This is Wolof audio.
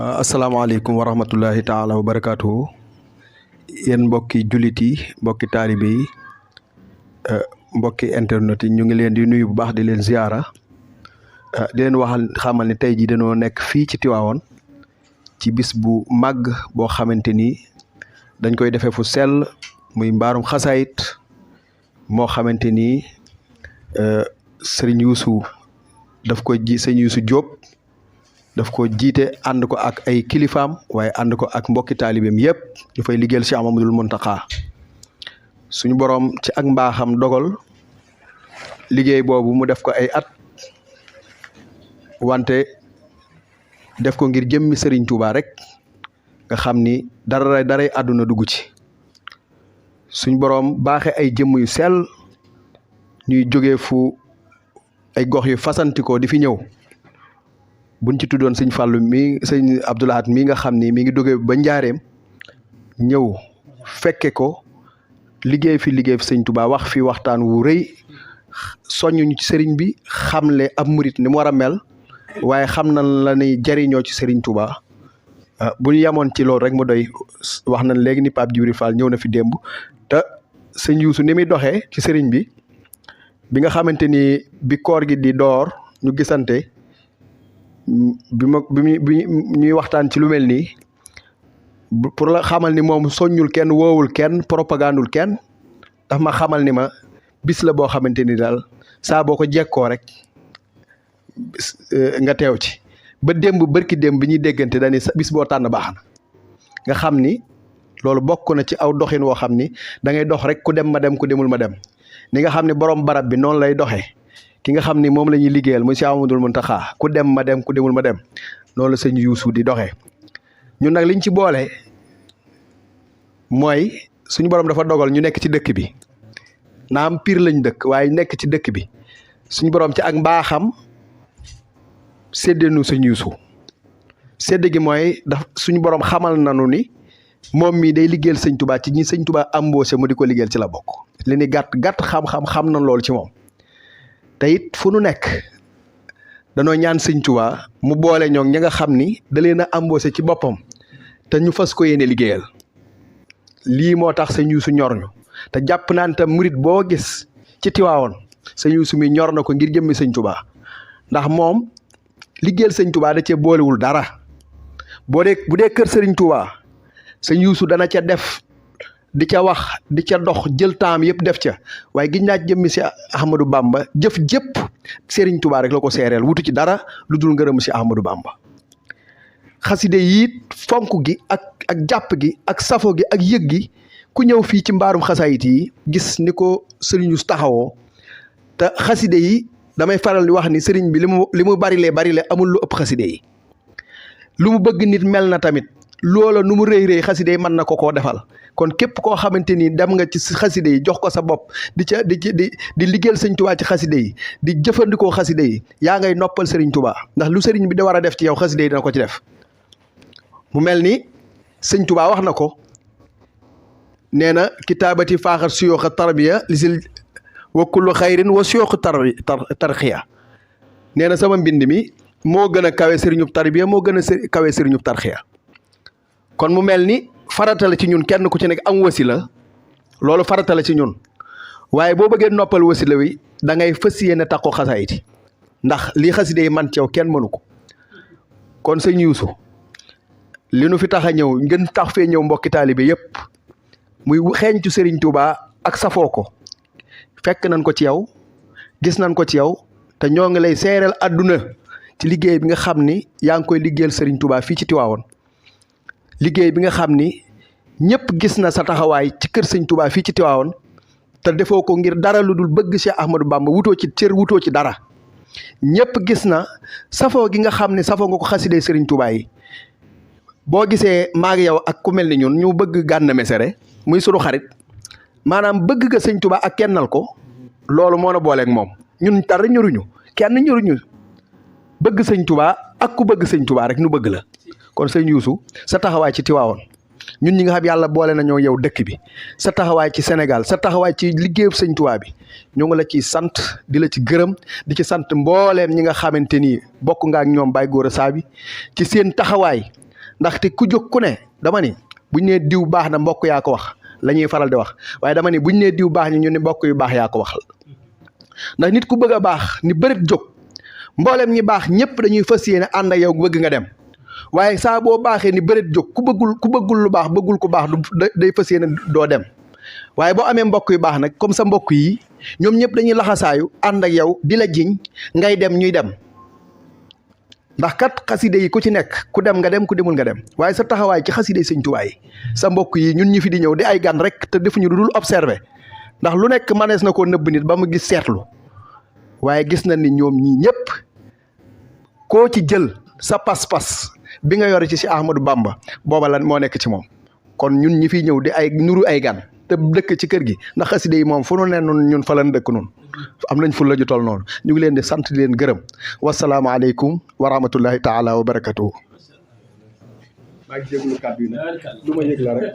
asalaamaaleykum wa rahmatullahi taala wa barakaatuhu yéen mbokki jullit yi mbokki taalibe yi mbokki internet yi ñu ngi leen di nuyu bu baax di leen ziyaara di leen xamal ne tey jii dañoo nekk fii ci Tiwaawoon ci bis bu màgg boo xamante ni dañ koy defee fu sell muy mbaarum xasaayit moo xamante ni sëriñ Youssou sëriñ Youssou Diop daf ko jiite ànd ko ak ay kilifaam waaye ànd ko ak mbokki taalibeem yëpp ñu fay liggéeyal Cheikh Mamadou Mountakha suñu borom ci ak mbaaxam dogal liggéey boobu mu def ko ay at wante def ko ngir jëmmi Serigne Touba rek nga xam ni daray àdduna dugg ci suñu borom baaxe ay jëmm yu sell ñuy jógee fu ay gox yu fasantikoo di fi ñëw. buñ ci tuddoon sëñ Fallou mi sëñ Abdou Lahad mi nga xam ni mi ngi jóge ba njaareem ñëw fekke ko liggéey fi sëñ Touba wax fi waxtaan wu rëy soññuñu ci sëriñ bi xamle ab murit ni mu war a mel waaye xam na la ni jariñoo ci sëriñ Touba bu ñu yemoon ci loolu rek mu doy wax nañ léegi ni Pape Djibril Fall ñëw na fi démb te sëñ Youssou ni muy doxee ci sëriñ bi nga xamante ni bi koor gi di door ñu gisante bi ñuy waxtaan ci lu mel nii pour la xamal ni moom soññul kenn woowul kenn propagandul kenn daf ma xamal ni ma bis la boo xamante ni daal saa boo ko jekkoo rek nga teew ci ba bërki démb bi ñuy déggante dañuy bis boo tànn baax na nga xam ni loolu bokk na ci aw doxin woo xam ni da ngay dox rek ku dem ma dem ku demul ma dem ni nga xam ne borom barab bi noonu lay doxee ki nga xam ni moom la ñuy liggéeyal monsieur Amadou Mountakha ku dem ma dem ku demul ma dem loolu la sëñ Youssou di doxee ñun nag liñ ci boole mooy suñu borom dafa dogal ñu nekk ci dëkk bi naam Pire lañ dëkk waaye nekk ci dëkk bi suñu borom ci ak mbaaxam séddenu sëñ Youssou sédd gi mooy suñu borom xamal nanu ni moom mii day liggéeyal sëñ Touba ci ñi sëñ Touba embauché mu di ko liggéeyal ci la bokk li ni gàtt xam na loolu ci moom. te it fu nu nekk danoo ñaan sëñ Touba mu boole ñoom ñi nga xam ni da leen a embauché ci boppam te ñu fas ko yéene liggéeyal lii moo tax sëñ Youssou ñor ñu te jàpp naan tam murit boo gis ci Tiwaawoon sëñ Youssou mi ñor na ko ngir jëmmi sëñ Touba ndax moom liggéeyal sëñ Touba da cee boolewul dara bu dee kër sëriñ Touba sëñ Youssou dana ca def. di ca wax di ca dox jël temps yëpp def ca waaye giñ naa jëmmi si Ahmadou Bamba jëf jëpp Serigne Touba rek la ko seereel wutu ci dara lu dul ngërëm si Ahmadou Bamba xaside yi fonk gi ak jàpp gi ak safo gi ak yëg gi ku ñëw fii ci mbaarum xasaayit yi gis ni ko Serigne Youssou taxawoo te xaside yi damay faral di wax ni Serigne bi li mu barile amul lu ëpp xaside yi lu mu bëgg nit mel na tamit loola nu mu rëy xaside yi mën na ko koo defal kon képp koo xamante ni dem nga ci xaside yi jox ko sa bopp di liggéeyal sëñ Touba ci xaside yi di jëfandikoo xaside yi yaa ngay noppal sëriñ Touba ndax lu sëriñ bi da war a def ci yow xaside yi dana ko ci def mu mel ni sëñ Touba wax na ko nee na kitaabati faaxat suyooxa tarbiya lisil wa kullu xayrin wa suyooxu tarxiya nee na sama mbind mi moo gën a kawe sëriñub tarbiya moo gën a kawe sëriñub tarxiya kon mu mel ni farata la ci ñun kenn ku ci nekk am wasila loolu farata la ci ñun waaye boo bëggee noppal wasila wi da ngay fas yéene takku xasaayiti ndax lii xaside yi man ci yow kenn mënu ko kon sëñ Youssou li nu fi tax a ñëw ngeen tax fee ñëw mbokki taalibe yëpp muy xeeñtu Serigne Touba ak safoo ko fekk nañ ko ci yow gis nañ ko ci yow te ñoo ngi lay seereel àdduna ci liggéey bi nga xam ni yaa ngi koy liggéeyal Serigne Touba fii ci Tiwaawoon liggéey bi nga xam ni ñëpp gis na sa taxawaay ci kër sëñ Touba fii ci Tiwaawoon te defoo ko ngir dara lu dul bëgg Cheikh Ahmadou Bamba wutoo ci cër wutoo ci dara ñëpp gis na safoo gi nga xam ne safoo nga ko xasidee Serigne Touba yi boo gisee maag yow ak ku mel ni ñun ñu bëgg Gana Messere muy sunu xarit maanaam bëgg nga sëñ Touba ak kennal ko loolu moo na booleeg moom ñun dara ñoruñu kenn ñoruñu bëgg sëñ Touba ak ku bëgg sëñ Touba rek nu bëgg la kon sëñ Youssou sa taxawaay ci Tiwaawoon ñun ñi nga xam yàlla boole nañoo yow dëkk bi sa taxawaay ci Sénégal sa taxawaay ci liggéeyu sëñ Touba bi ñoo ngi la ciy sant di la ci gërëm di ci sant mbooleem ñi nga xamante ni bokk nga ak ñoom Baye Gora Sabi ci seen taxawaay ndaxte ku jóg ku ne dama ni buñ nee diw baax na mbokk yaa ko wax la ñuy faral di wax waaye dama ni buñ nee diw baax ñu ne mbokk yu baax yaa ko wax ndax nit ku bëgg a baax ni bërit jóg mboolem ñi baax ñëpp dañuy fas yéene ànd ak yow bëgg nga dem waaye saa boo baaxee ni bërit jóg ku bëggul lu baax bëggul ku baax day fas yéene doo dem waaye boo amee mbokk yu baax nag comme sa mbokk yi ñoom ñëpp dañuy laxasaayu ànd ak yow di la jiñ ngay dem ñuy dem ndax kat xaside yi ku ci nekk ku dem nga dem ku demul nga dem waaye sa taxawaay ci xaside Sëñ Tuubaa yi sa mbokk yi ñun ñi fi di ñëw di ay gan rek te defuñu lu dul observé ndax lu nekk manees na koo nëbb nit ba mu gis seetlu waaye gis na ni ñoom ñii ñëpp koo ci jël sa pas-pas bi nga yore ci si Ahmadou Bamba booba lan moo nekk ci moom kon ñun ñi fiy ñëw di ay nuru ay gan te dëkk ci kër gi ndax xaside yi moom fu nu ne nun ñun fa lan dëkk nun am nañ fu la ju tol noonu ñu ngi leen di sant di leen gërëm wasalaamaaleykum wa rahmatullahi taala wa barakatuhu maa ngi jéglu kàddu yi nag lu ma yëg la rek